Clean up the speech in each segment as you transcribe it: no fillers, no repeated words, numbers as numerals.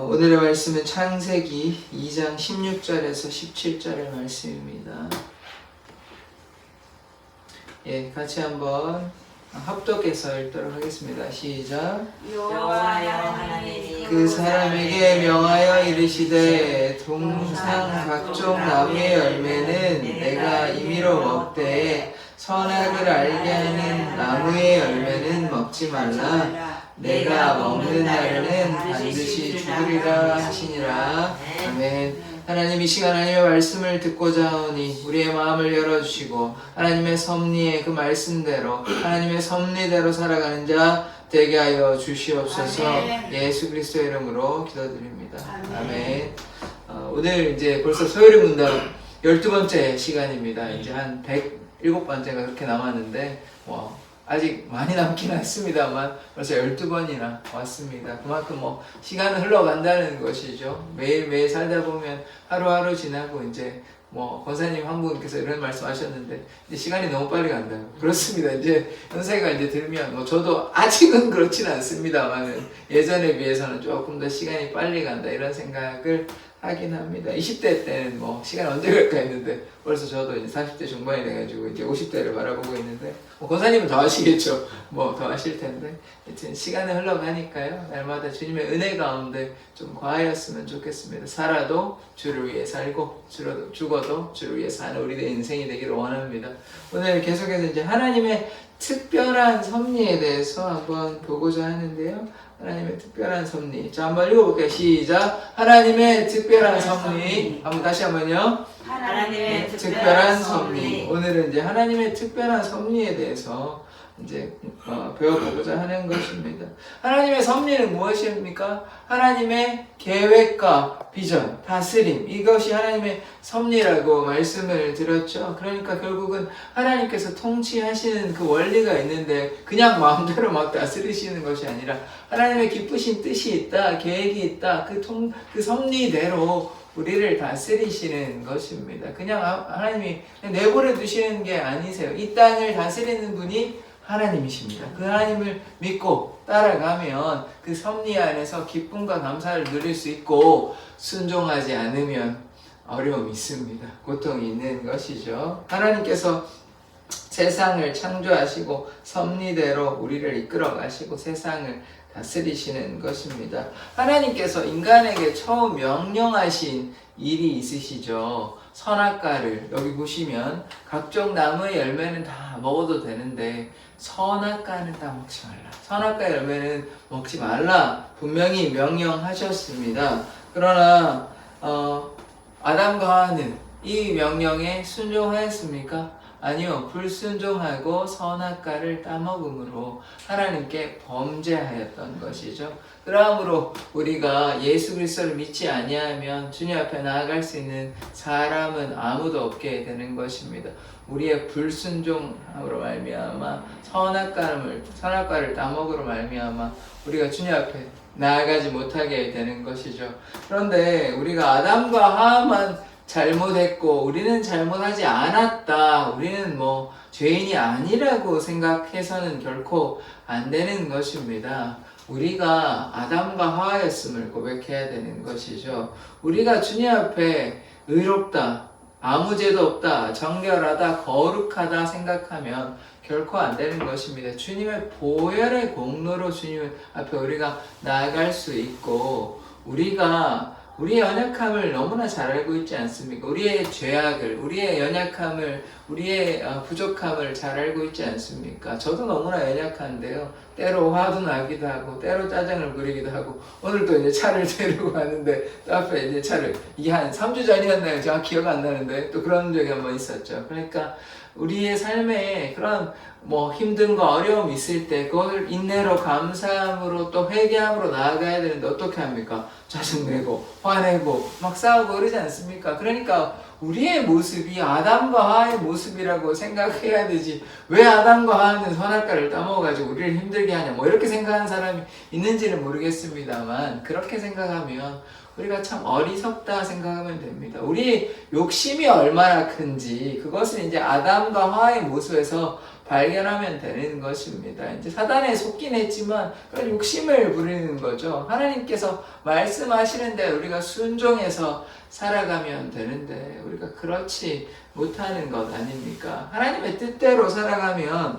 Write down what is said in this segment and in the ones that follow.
오늘의 말씀은 창세기 2장 16절에서 17절의 말씀입니다. 같이 한번 합독해서 읽도록 하겠습니다. 시작. 여호와여 하나님이 그 사람에게 명하여 이르시되 동상 각종 나무의 열매는 내가 임의로 먹되 선악을 알게 하는 나무의 열매는 먹지 말라. 내가 먹는 날에는 반드시 죽으리라 하시니라. 아멘. 하나님, 이 시간 하나님의 말씀을 듣고자 하오니 우리의 마음을 열어주시고 하나님의 섭리의 그 말씀대로 하나님의 섭리대로 살아가는 자 되게 하여 주시옵소서. 아멘. 예수 그리스도의 이름으로 기도드립니다. 아멘. 오늘 이제 벌써 소요리 문답 12번째 시간입니다. 이제 한 107번째가 그렇게 남았는데 아직 많이 남긴 했습니다만 벌써 12번이나 왔습니다. 그만큼 시간은 흘러간다는 것이죠. 매일매일 살다 보면 하루하루 지나고 이제 권사님 한 분께서 이런 말씀 하셨는데 이제 시간이 너무 빨리 간다. 그렇습니다. 이제 연세가 이제 들면 저도 아직은 그렇진 않습니다만 예전에 비해서는 조금 더 시간이 빨리 간다 이런 생각을 하긴 합니다. 20대 때는 시간 언제 갈까 했는데 벌써 저도 이제 40대 중반이 돼가지고 이제 50대를 바라보고 있는데 권사님은 더 하시겠죠. 더 하실 텐데 하여튼 시간은 흘러가니까요. 날마다 주님의 은혜 가운데 좀 과하였으면 좋겠습니다. 살아도 주를 위해 살고 죽어도 주를 위해 사는 우리의 인생이 되기를 원합니다. 오늘 계속해서 이제 하나님의 특별한 섭리에 대해서 한번 보고자 하는데요. 하나님의 특별한 섭리. 자, 한번 읽어볼게요. 시작. 하나님의 특별한 섭리. 다시 한번요. 하나님의 특별한 섭리. 오늘은 이제 하나님의 특별한 섭리에 대해서 이제 배워보고자 하는 것입니다. 하나님의 섭리는 무엇입니까? 하나님의 계획과 비전, 다스림, 이것이 하나님의 섭리라고 말씀을 드렸죠. 그러니까 결국은 하나님께서 통치하시는 그 원리가 있는데 그냥 마음대로 막 다스리시는 것이 아니라 하나님의 기쁘신 뜻이 있다, 계획이 있다, 그 섭리대로 우리를 다스리시는 것입니다. 그냥 하나님이 내버려 두시는 게 아니세요. 이 땅을 다스리는 분이 하나님이십니다. 그 하나님을 믿고 따라가면 그 섭리 안에서 기쁨과 감사를 누릴 수 있고 순종하지 않으면 어려움이 있습니다. 고통이 있는 것이죠. 하나님께서 세상을 창조하시고 섭리대로 우리를 이끌어 가시고 세상을 다스리시는 것입니다. 하나님께서 인간에게 처음 명령하신 일이 있으시죠. 선악과를 여기 보시면 각종 나무의 열매는 다 먹어도 되는데 선악과는 다 먹지 말라. 선악과 열매는 먹지 말라. 분명히 명령하셨습니다. 그러나 아담과 하와는 이 명령에 순종하였습니까? 아니요. 불순종하고 선악과를 따먹음으로 하나님께 범죄하였던 것이죠. 그러므로 우리가 예수 그리스도를 믿지 아니하면 주님 앞에 나아갈 수 있는 사람은 아무도 없게 되는 것입니다. 우리의 불순종으로 말미암아 선악과를 따먹으로 말미암아 우리가 주님 앞에 나아가지 못하게 되는 것이죠. 그런데 우리가 아담과 하와만 잘못했고 우리는 잘못하지 않았다. 우리는 죄인이 아니라고 생각해서는 결코 안 되는 것입니다. 우리가 아담과 하와였음을 고백해야 되는 것이죠. 우리가 주님 앞에 의롭다, 아무 죄도 없다, 정결하다, 거룩하다 생각하면 결코 안 되는 것입니다. 주님의 보혈의 공로로 주님 앞에 우리가 나아갈 수 있고 우리의 연약함을 너무나 잘 알고 있지 않습니까? 우리의 죄악을, 우리의 연약함을, 우리의 부족함을 잘 알고 있지 않습니까? 저도 너무나 연약한데요. 때로 화도 나기도 하고, 때로 짜증을 부리기도 하고, 오늘도 이제 차를 데리고 가는데, 또 앞에 이제 차를, 이게 한 3주 전이었나요? 제가 기억 안 나는데, 또 그런 적이 한번 있었죠. 그러니까, 우리의 삶에 그런 힘든과 어려움이 있을 때 그것을 인내로 감사함으로 또 회개함으로 나아가야 되는데 어떻게 합니까? 짜증내고 화내고 막 싸우고 그러지 않습니까? 그러니까 우리의 모습이 아담과 하와의 모습이라고 생각해야 되지 왜 아담과 하와는 선악과를 따먹어가지고 우리를 힘들게 하냐 이렇게 생각하는 사람이 있는지는 모르겠습니다만 그렇게 생각하면 우리가 참 어리석다 생각하면 됩니다. 우리의 욕심이 얼마나 큰지 그것은 이제 아담과 하와의 모습에서 발견하면 되는 것입니다. 이제 사단에 속긴 했지만 그런 욕심을 부리는 거죠. 하나님께서 말씀하시는데 우리가 순종해서 살아가면 되는데 우리가 그렇지 못하는 것 아닙니까? 하나님의 뜻대로 살아가면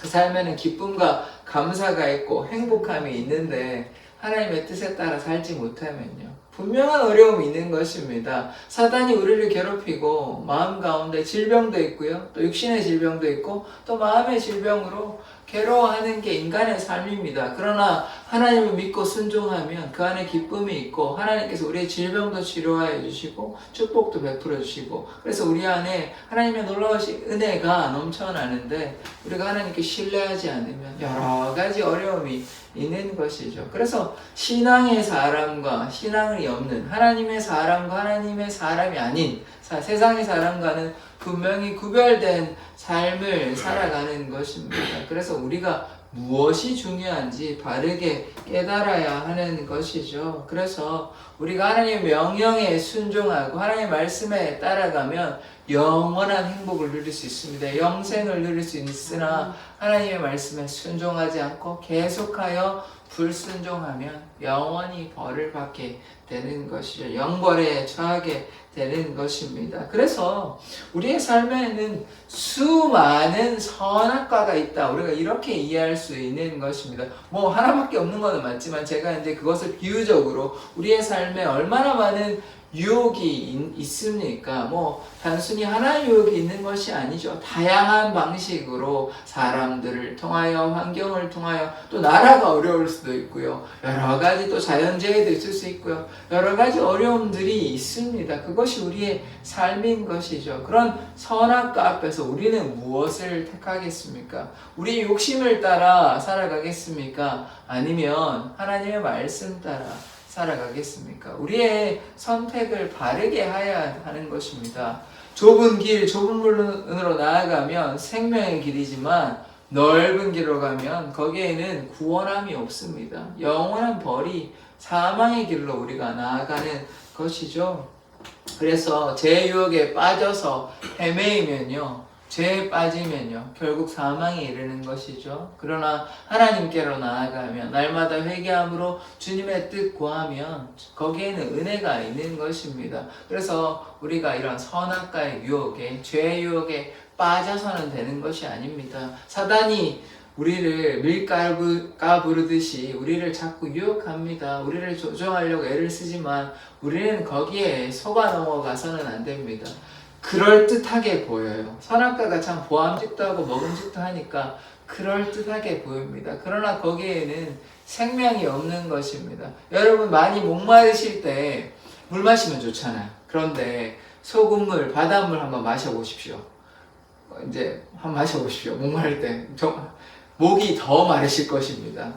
그 삶에는 기쁨과 감사가 있고 행복함이 있는데 하나님의 뜻에 따라 살지 못하면요, 분명한 어려움이 있는 것입니다. 사단이 우리를 괴롭히고 마음 가운데 질병도 있고요, 또 육신의 질병도 있고 또 마음의 질병으로 괴로워하는 게 인간의 삶입니다. 그러나 하나님을 믿고 순종하면 그 안에 기쁨이 있고 하나님께서 우리의 질병도 치료하여 주시고 축복도 베풀어 주시고, 그래서 우리 안에 하나님의 놀라우신 은혜가 넘쳐나는데 우리가 하나님께 신뢰하지 않으면 여러 가지 어려움이 있는 것이죠. 그래서 신앙의 사람과 신앙이 없는, 하나님의 사람과 하나님의 사람이 아닌 세상의 사람과는 분명히 구별된 삶을 살아가는 것입니다. 그래서 우리가 무엇이 중요한지 바르게 깨달아야 하는 것이죠. 그래서 우리가 하나님의 명령에 순종하고 하나님의 말씀에 따라가면 영원한 행복을 누릴 수 있습니다. 영생을 누릴 수 있으나 하나님의 말씀에 순종하지 않고 계속하여 불순종하면 영원히 벌을 받게 되는 것이죠. 영벌에 처하게 되는 것입니다. 그래서 우리의 삶에는 수많은 선악과가 있다, 우리가 이렇게 이해할 수 있는 것입니다. 뭐 하나밖에 없는 것은 맞지만 제가 이제 그것을 비유적으로 우리의 삶에 얼마나 많은 유혹이 있습니까? 뭐 단순히 하나의 유혹이 있는 것이 아니죠. 다양한 방식으로 사람들을 통하여, 환경을 통하여, 또 나라가 어려울 수도 있고요, 여러 가지 또 자연재해도 있을 수 있고요, 여러 가지 어려움들이 있습니다. 그것이 우리의 삶인 것이죠. 그런 선악과 앞에서 우리는 무엇을 택하겠습니까? 우리의 욕심을 따라 살아가겠습니까? 아니면 하나님의 말씀 따라 살아가겠습니까? 우리의 선택을 바르게 해야 하는 것입니다. 좁은 길, 좁은 문으로 나아가면 생명의 길이지만 넓은 길로 가면 거기에는 구원함이 없습니다. 영원한 벌이 사망의 길로 우리가 나아가는 것이죠. 그래서 제 유혹에 빠져서 헤매이면요, 죄에 빠지면요, 결국 사망에 이르는 것이죠. 그러나 하나님께로 나아가면, 날마다 회개함으로 주님의 뜻 구하면 거기에는 은혜가 있는 것입니다. 그래서 우리가 이런 선악과의 유혹에, 죄의 유혹에 빠져서는 되는 것이 아닙니다. 사단이 우리를 밀가루 부르듯이 우리를 자꾸 유혹합니다. 우리를 조종하려고 애를 쓰지만 우리는 거기에 속아 넘어가서는 안 됩니다. 그럴듯하게 보여요. 선악과가 참 보암직도 하고 먹음직도 하니까 그럴듯하게 보입니다. 그러나 거기에는 생명이 없는 것입니다. 여러분, 많이 목마르실 때 물 마시면 좋잖아요. 그런데 소금물, 바닷물 한번 마셔보십시오. 이제 한번 마셔보십시오. 목마를 때 목이 더 마르실 것입니다.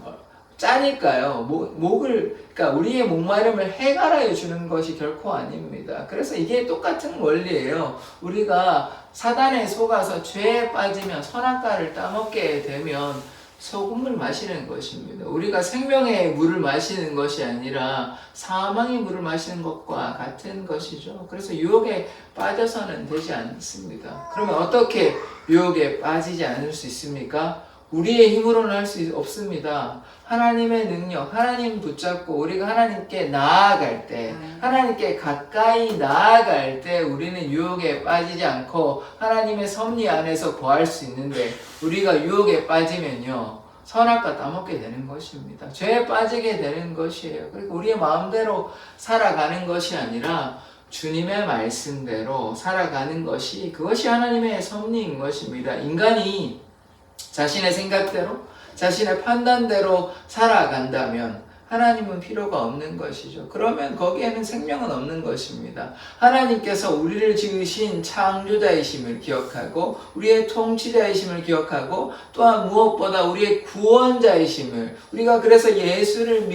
짜니까요. 그러니까 우리의 목마름을 해결해 주는 것이 결코 아닙니다. 그래서 이게 똑같은 원리예요. 우리가 사단에 속아서 죄에 빠지면 선악과를 따먹게 되면 소금물 마시는 것입니다. 우리가 생명의 물을 마시는 것이 아니라 사망의 물을 마시는 것과 같은 것이죠. 그래서 유혹에 빠져서는 되지 않습니다. 그러면 어떻게 유혹에 빠지지 않을 수 있습니까? 우리의 힘으로는 할 수 없습니다. 하나님의 능력, 하나님 붙잡고 우리가 하나님께 나아갈 때, 하나님께 가까이 나아갈 때 우리는 유혹에 빠지지 않고 하나님의 섭리 안에서 거할 수 있는데, 우리가 유혹에 빠지면요, 선악과 따먹게 되는 것입니다. 죄에 빠지게 되는 것이에요. 그리고 우리의 마음대로 살아가는 것이 아니라 주님의 말씀대로 살아가는 것이, 그것이 하나님의 섭리인 것입니다. 인간이 자신의 생각대로, 자신의 판단대로 살아간다면 하나님은 필요가 없는 것이죠. 그러면 거기에는 생명은 없는 것입니다. 하나님께서 우리를 지으신 창조자이심을 기억하고 우리의 통치자이심을 기억하고 또한 무엇보다 우리의 구원자이심을, 우리가 그래서 예수를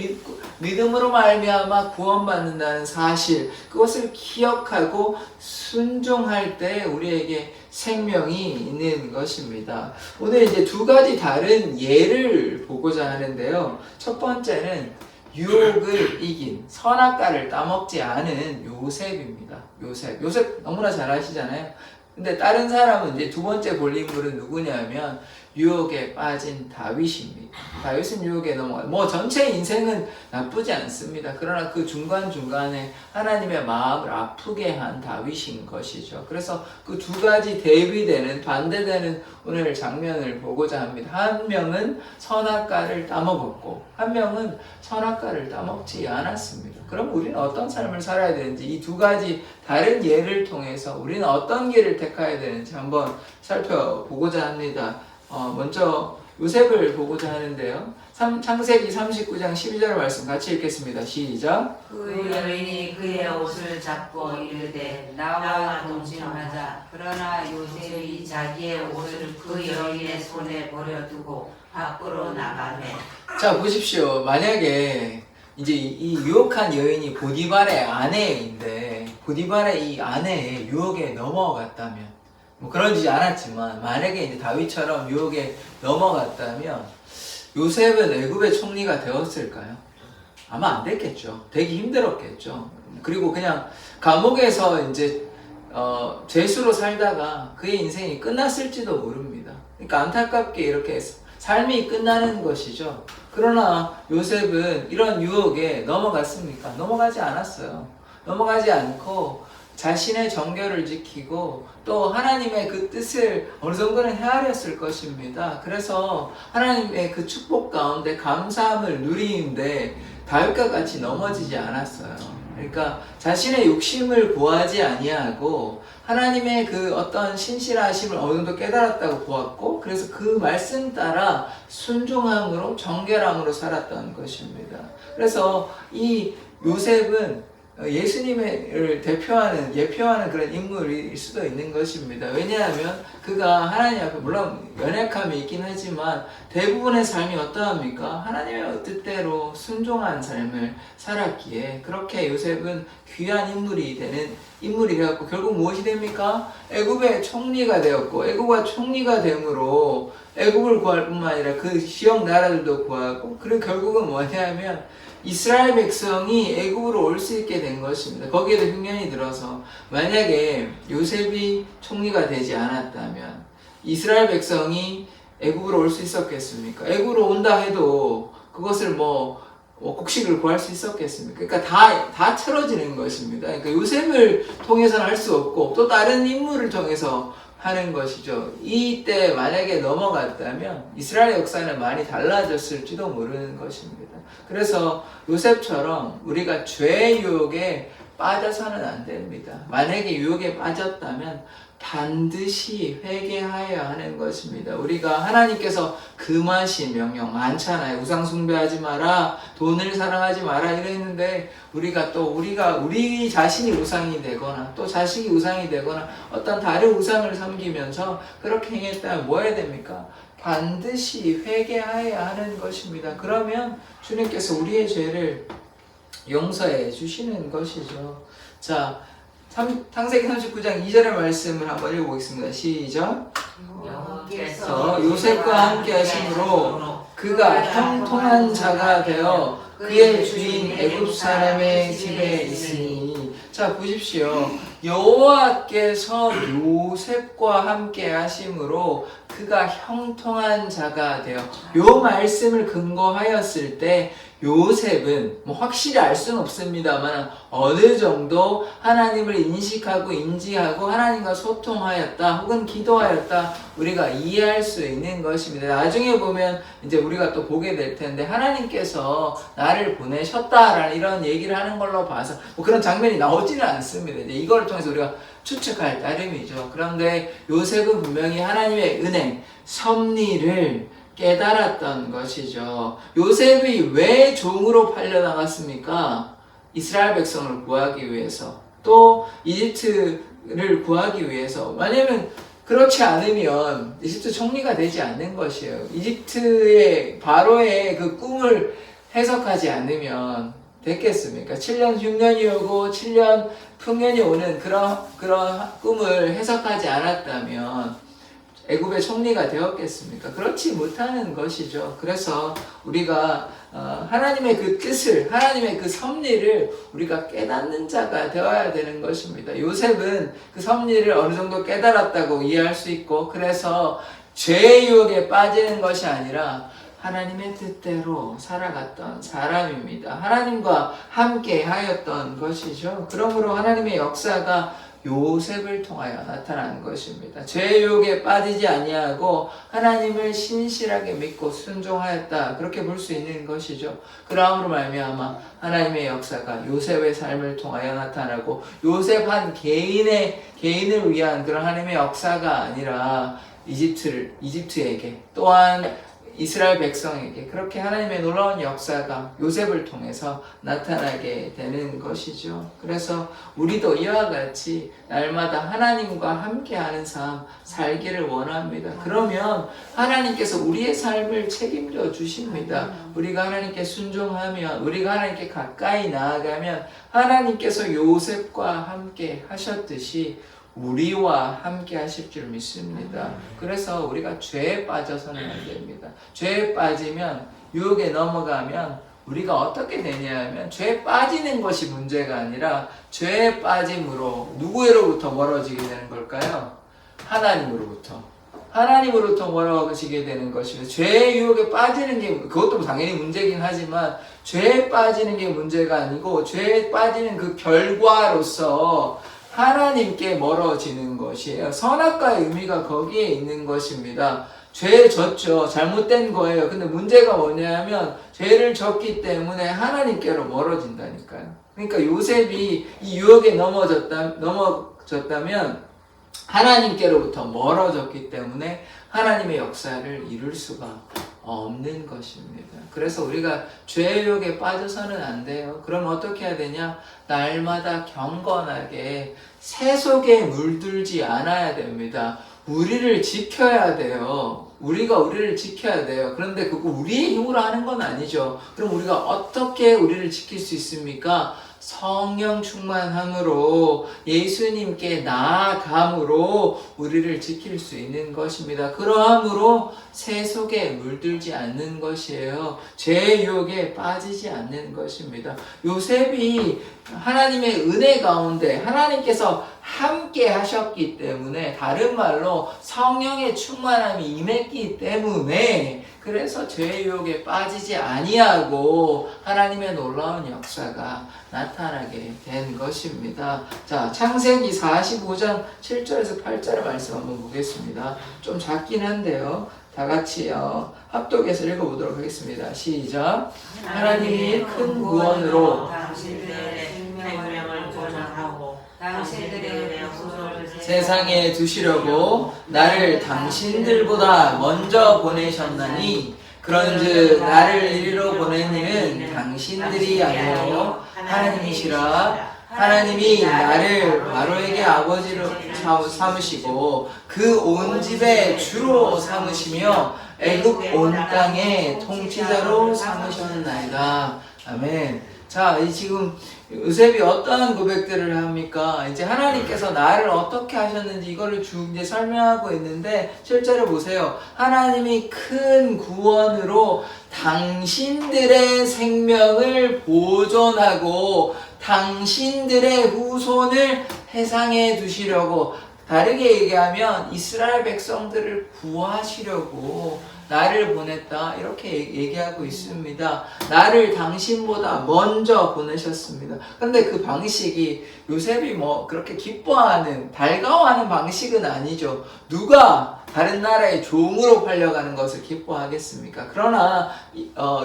믿음으로 말미암아 구원받는다는 사실, 그것을 기억하고 순종할 때 우리에게 생명이 있는 것입니다. 오늘 이제 두 가지 다른 예를 보고자 하는데요. 첫 번째는 유혹을 이긴, 선악과를 따먹지 않은 요셉입니다. 요셉 너무나 잘 아시잖아요. 근데 다른 사람은 이제 두 번째 볼 인물은 누구냐면 유혹에 빠진 다윗입니다. 다윗은 유혹에 넘어가요. 뭐 전체 인생은 나쁘지 않습니다. 그러나 그 중간중간에 하나님의 마음을 아프게 한 다윗인 것이죠. 그래서 그 두 가지 대비되는 반대되는 오늘 장면을 보고자 합니다. 한 명은 선악과를 따먹었고 한 명은 선악과를 따먹지 않았습니다. 그럼 우리는 어떤 삶을 살아야 되는지 이 두 가지 다른 예를 통해서 우리는 어떤 길을 택해야 되는지 한번 살펴보고자 합니다. 먼저 요셉을 보고자 하는데요. 창세기 39장 12절 말씀 같이 읽겠습니다. 시작. 그 여인이 그의 옷을 잡고 이르되 나와 동침하자. 그러나 요셉이 자기의 옷을 그 여인의 손에 버려두고 밖으로 나가매. 자, 보십시오. 만약에 이제 이 유혹한 여인이 보디발의 아내인데 보디발의 이 아내의 유혹에 넘어갔다면 뭐 그러지 않았지만 만약에 이제 다윗처럼 유혹에 넘어갔다면 요셉은 애굽의 총리가 되었을까요? 아마 안 됐겠죠. 되기 힘들었겠죠. 그리고 그냥 감옥에서 이제 죄수로 살다가 그의 인생이 끝났을지도 모릅니다. 그러니까 안타깝게 이렇게 삶이 끝나는 것이죠. 그러나 요셉은 이런 유혹에 넘어갔습니까? 넘어가지 않았어요. 넘어가지 않고 자신의 정결을 지키고 또 하나님의 그 뜻을 어느 정도는 헤아렸을 것입니다. 그래서 하나님의 그 축복 가운데 감사함을 누리는데 다윗과 같이 넘어지지 않았어요. 그러니까 자신의 욕심을 구하지 아니하고 하나님의 그 어떤 신실하심을 어느 정도 깨달았다고 보았고 그래서 그 말씀 따라 순종함으로 정결함으로 살았던 것입니다. 그래서 이 요셉은 예수님을 예표하는 그런 인물일 수도 있는 것입니다. 왜냐하면 그가 하나님 앞에 물론 연약함이 있긴 하지만 대부분의 삶이 어떠합니까? 하나님의 뜻대로 순종한 삶을 살았기에 그렇게 요셉은 귀한 인물이 되었고 결국 무엇이 됩니까? 애굽의 총리가 되었고 애굽과 총리가 됨으로 애굽을 구할 뿐만 아니라 그 지역 나라들도 구하고 그리고 결국은 뭐냐면 이스라엘 백성이 애굽으로 올 수 있게 된 것입니다. 거기에도 흉년이 들어서 만약에 요셉이 총리가 되지 않았다면 이스라엘 백성이 애굽으로 올 수 있었겠습니까? 애굽으로 온다 해도 그것을 뭐 곡식을 구할 수 있었겠습니까? 그러니까 다 틀어지는 것입니다. 그러니까 요셉을 통해서는 할 수 없고 또 다른 인물을 통해서 하는 것이죠. 이때 만약에 넘어갔다면 이스라엘 역사는 많이 달라졌을지도 모르는 것입니다. 그래서 요셉처럼 우리가 죄의 유혹에 빠져서는 안 됩니다. 만약에 유혹에 빠졌다면 반드시 회개하여야 하는 것입니다. 우리가 하나님께서 금하신 명령 많잖아요. 우상 숭배하지 마라, 돈을 사랑하지 마라 이랬는데 우리가 우리 자신이 우상이 되거나 또 자식이 우상이 되거나 어떤 다른 우상을 섬기면서 그렇게 행했다면 뭐 해야 됩니까? 반드시 회개하여야 하는 것입니다. 그러면 주님께서 우리의 죄를 용서해 주시는 것이죠. 자, 창세기 39장 2절의 말씀을 한번 읽어보겠습니다. 시작. 여호와께서 요셉과 함께 하심으로 그가 형통한 자가 되어 그의 주인 애굽 사람의 집에 있으니. 자, 보십시오. 여호와께서 요셉과 함께 하심으로 그가 형통한 자가 되어 요 말씀을 근거하였을 때 요셉은 뭐 확실히 알 수는 없습니다만 어느 정도 하나님을 인식하고 인지하고 하나님과 소통하였다 혹은 기도하였다 우리가 이해할 수 있는 것입니다. 나중에 보면 이제 우리가 또 보게 될 텐데 하나님께서 나를 보내셨다라는 이런 얘기를 하는 걸로 봐서 뭐 그런 장면이 나오지는 않습니다. 이제 이걸 통해서 우리가 추측할 따름이죠. 그런데 요셉은 분명히 하나님의 은혜, 섭리를 깨달았던 것이죠. 요셉이 왜 종으로 팔려나갔습니까? 이스라엘 백성을 구하기 위해서, 또 이집트를 구하기 위해서. 왜냐면 그렇지 않으면 이집트 총리가 되지 않는 것이에요. 이집트의 바로의 그 꿈을 해석하지 않으면 됐겠습니까? 7년 흉년이 오고 7년 풍년이 오는 그런 꿈을 해석하지 않았다면 애굽의 총리가 되었겠습니까? 그렇지 못하는 것이죠. 그래서 우리가 하나님의 그 뜻을, 하나님의 그 섭리를 우리가 깨닫는 자가 되어야 되는 것입니다. 요셉은 그 섭리를 어느 정도 깨달았다고 이해할 수 있고, 그래서 죄의 유혹에 빠지는 것이 아니라 하나님의 뜻대로 살아갔던 사람입니다. 하나님과 함께 하였던 것이죠. 그러므로 하나님의 역사가 요셉을 통하여 나타난 것입니다. 죄의 유혹에 빠지지 아니하고 하나님을 신실하게 믿고 순종하였다. 그렇게 볼 수 있는 것이죠. 그러함으로 말미암아 하나님의 역사가 요셉의 삶을 통하여 나타나고, 요셉 한 개인을 위한 그런 하나님의 역사가 아니라 이집트에게, 또한 이스라엘 백성에게 그렇게 하나님의 놀라운 역사가 요셉을 통해서 나타나게 되는 것이죠. 그래서 우리도 이와 같이 날마다 하나님과 함께하는 삶 살기를 원합니다. 그러면 하나님께서 우리의 삶을 책임져 주십니다. 우리가 하나님께 순종하면, 우리가 하나님께 가까이 나아가면 하나님께서 요셉과 함께 하셨듯이 우리와 함께 하실 줄 믿습니다. 그래서 우리가 죄에 빠져서는 안 됩니다. 죄에 빠지면, 유혹에 넘어가면 우리가 어떻게 되냐면, 죄에 빠지는 것이 문제가 아니라 죄에 빠짐으로 누구로부터 멀어지게 되는 걸까요? 하나님으로부터 멀어지게 되는 것입니다. 죄의 유혹에 빠지는 게, 그것도 당연히 문제긴 하지만 죄에 빠지는 게 문제가 아니고, 죄에 빠지는 그 결과로서 하나님께 멀어지는 것이에요. 선악과의 의미가 거기에 있는 것입니다. 죄에 졌죠. 잘못된 거예요. 근데 문제가 뭐냐면 죄를 졌기 때문에 하나님께로 멀어진다니까요. 그러니까 요셉이 이 유혹에 넘어졌다면 하나님께로부터 멀어졌기 때문에 하나님의 역사를 이룰 수가 없는 것입니다. 그래서 우리가 죄의 유혹에 빠져서는 안 돼요. 그럼 어떻게 해야 되냐? 날마다 경건하게 새 속에 물들지 않아야 됩니다. 우리를 지켜야 돼요. 우리를 지켜야 돼요. 그런데 그거 우리의 힘으로 하는 건 아니죠. 그럼 우리가 어떻게 우리를 지킬 수 있습니까? 성령 충만함으로, 예수님께 나아감으로 우리를 지킬 수 있는 것입니다. 그러함으로 새 속에 물들지 않는 것이에요. 죄의 유혹에 빠지지 않는 것입니다. 요셉이 하나님의 은혜 가운데 하나님께서 함께 하셨기 때문에, 다른 말로 성령의 충만함이 임했기 때문에, 그래서 죄의 유혹에 빠지지 아니하고 하나님의 놀라운 역사가 나타나게 된 것입니다. 자, 창세기 45장 7절에서 8절의 말씀 한번 보겠습니다. 좀 작긴 한데요. 다 같이요. 합독해서 읽어보도록 하겠습니다. 시작. 하나님이 큰 구원으로 당신들의 생명을 보존하고 당신들의 구원을 세상에 두시려고 나를 당신들보다 먼저 보내셨나니, 그런즉 나를 이리로 보낸 이는 당신들이 아니요 하나님이시라. 하나님이 나를 바로에게 아버지로 삼으시고 그 온 집의 주로 삼으시며 애굽 온 땅의 통치자로 삼으셨나이다. 아멘. 자, 지금 요셉이 어떠한 고백들을 합니까? 이제 하나님께서 나를 어떻게 하셨는지 이거를 쭉 이제 설명하고 있는데, 실제로 보세요. 하나님이 큰 구원으로 당신들의 생명을 보존하고 당신들의 후손을 세상에 두시려고, 다르게 얘기하면 이스라엘 백성들을 구하시려고 나를 보냈다, 이렇게 얘기하고 있습니다. 나를 당신보다 먼저 보내셨습니다. 그런데 그 방식이 요셉이 그렇게 기뻐하는, 달가워하는 방식은 아니죠. 누가 다른 나라의 종으로 팔려가는 것을 기뻐하겠습니까? 그러나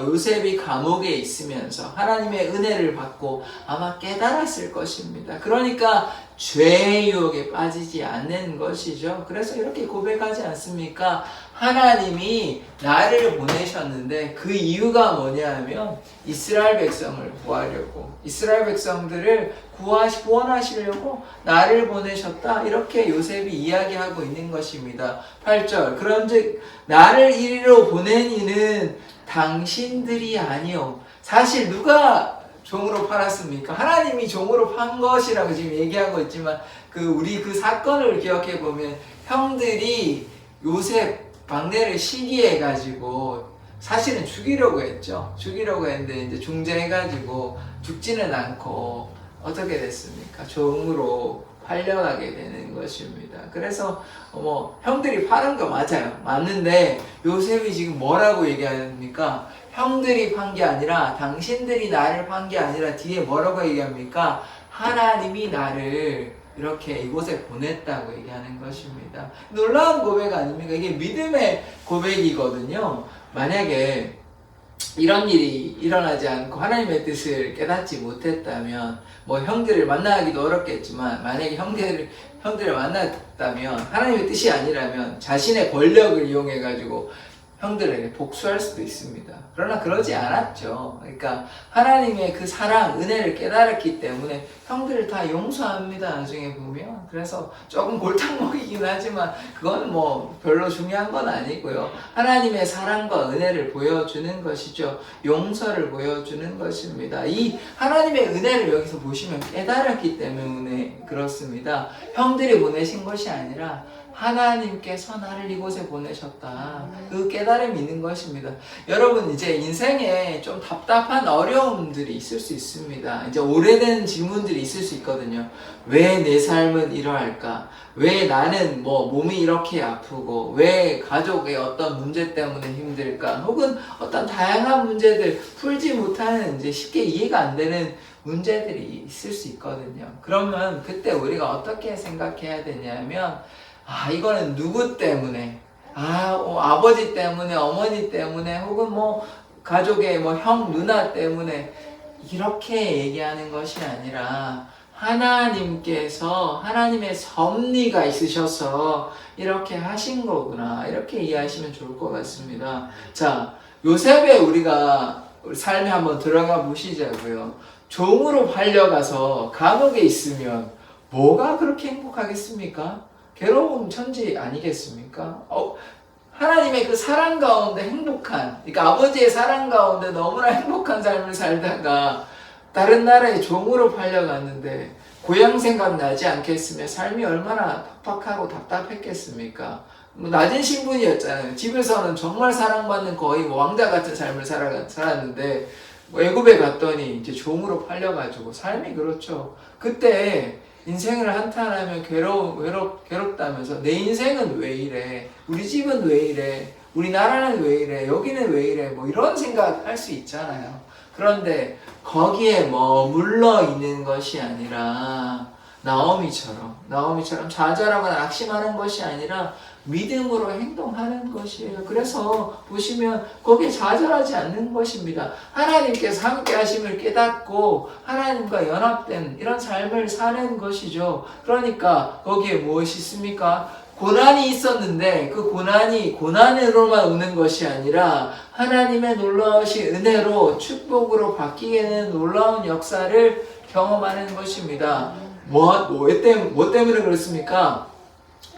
요셉이 감옥에 있으면서 하나님의 은혜를 받고 아마 깨달았을 것입니다. 그러니까 죄의 유혹에 빠지지 않는 것이죠. 그래서 이렇게 고백하지 않습니까? 하나님이 나를 보내셨는데 그 이유가 뭐냐 하면 이스라엘 백성을 구하려고, 이스라엘 백성들을 구원하시려고 나를 보내셨다, 이렇게 요셉이 이야기하고 있는 것입니다. 8절. 그런즉 나를 이리로 보낸 이는 당신들이 아니요. 사실 누가 종으로 팔았습니까? 하나님이 종으로 판 것이라고 지금 얘기하고 있지만, 우리 그 사건을 기억해 보면 형들이 요셉 박내를 시기해가지고 사실은 죽이려고 했죠. 죽이려고 했는데 이제 중재해가지고 죽지는 않고 어떻게 됐습니까? 종으로 팔려가게 되는 것입니다. 그래서 형들이 파는 거 맞아요. 맞는데 요셉이 지금 뭐라고 얘기합니까? 형들이 판 게 아니라 당신들이 나를 판 게 아니라 뒤에 뭐라고 얘기합니까? 하나님이 나를 이렇게 이곳에 보냈다고 얘기하는 것입니다. 놀라운 고백 아닙니까? 이게 믿음의 고백이거든요. 만약에 이런 일이 일어나지 않고 하나님의 뜻을 깨닫지 못했다면 형들을 만나기도 어렵겠지만 만약에 형들을 만났다면 하나님의 뜻이 아니라면 자신의 권력을 이용해 가지고 형들에게 복수할 수도 있습니다. 그러나 그러지 않았죠. 그러니까 하나님의 그 사랑, 은혜를 깨달았기 때문에 형들을 다 용서합니다. 나중에 보면. 그래서 조금 골탕 먹이긴 하지만 그건 별로 중요한 건 아니고요. 하나님의 사랑과 은혜를 보여주는 것이죠. 용서를 보여주는 것입니다. 이 하나님의 은혜를 여기서 보시면 깨달았기 때문에 그렇습니다. 형들이 보내신 것이 아니라 하나님께서 나를 이곳에 보내셨다. 그 깨달음이 있는 것입니다. 여러분 이제 인생에 좀 답답한 어려움들이 있을 수 있습니다. 이제 오래된 질문들이 있을 수 있거든요. 왜 내 삶은 이러할까? 왜 나는 몸이 이렇게 아프고 왜 가족의 어떤 문제 때문에 힘들까? 혹은 어떤 다양한 문제들 풀지 못하는 이제 쉽게 이해가 안 되는 문제들이 있을 수 있거든요. 그러면 그때 우리가 어떻게 생각해야 되냐면 이거는 누구 때문에? 아버지 때문에, 어머니 때문에, 혹은 가족의 형, 누나 때문에 이렇게 얘기하는 것이 아니라 하나님께서 하나님의 섭리가 있으셔서 이렇게 하신 거구나. 이렇게 이해하시면 좋을 것 같습니다. 자, 요셉의 우리가 삶에 한번 들어가 보시자고요. 종으로 팔려가서 감옥에 있으면 뭐가 그렇게 행복하겠습니까? 괴로운 천지 아니겠습니까? 하나님의 그 사랑 가운데 행복한, 그러니까 아버지의 사랑 가운데 너무나 행복한 삶을 살다가 다른 나라의 종으로 팔려갔는데 고향 생각 나지 않겠으며 삶이 얼마나 팍팍하고 답답했겠습니까? 낮은 신분이었잖아요. 집에서는 정말 사랑받는 거의 왕자 같은 삶을 살았는데 외국에 갔더니 이제 종으로 팔려가지고 삶이 그렇죠. 그때 인생을 한탄하며 괴롭다면서 내 인생은 왜 이래? 우리 집은 왜 이래? 우리나라는 왜 이래? 여기는 왜 이래? 이런 생각 할 수 있잖아요. 그런데 거기에 머물러 있는 것이 아니라 나오미처럼 좌절하거나 낙심하는 것이 아니라 믿음으로 행동하는 것이에요. 그래서 보시면 거기에 좌절하지 않는 것입니다. 하나님께서 함께 하심을 깨닫고 하나님과 연합된 이런 삶을 사는 것이죠. 그러니까 거기에 무엇이 있습니까? 고난이 있었는데 그 고난이 고난으로만 오는 것이 아니라 하나님의 놀라우신 은혜로 축복으로 바뀌게 되는 놀라운 역사를 경험하는 것입니다. 뭐 때문에 그렇습니까?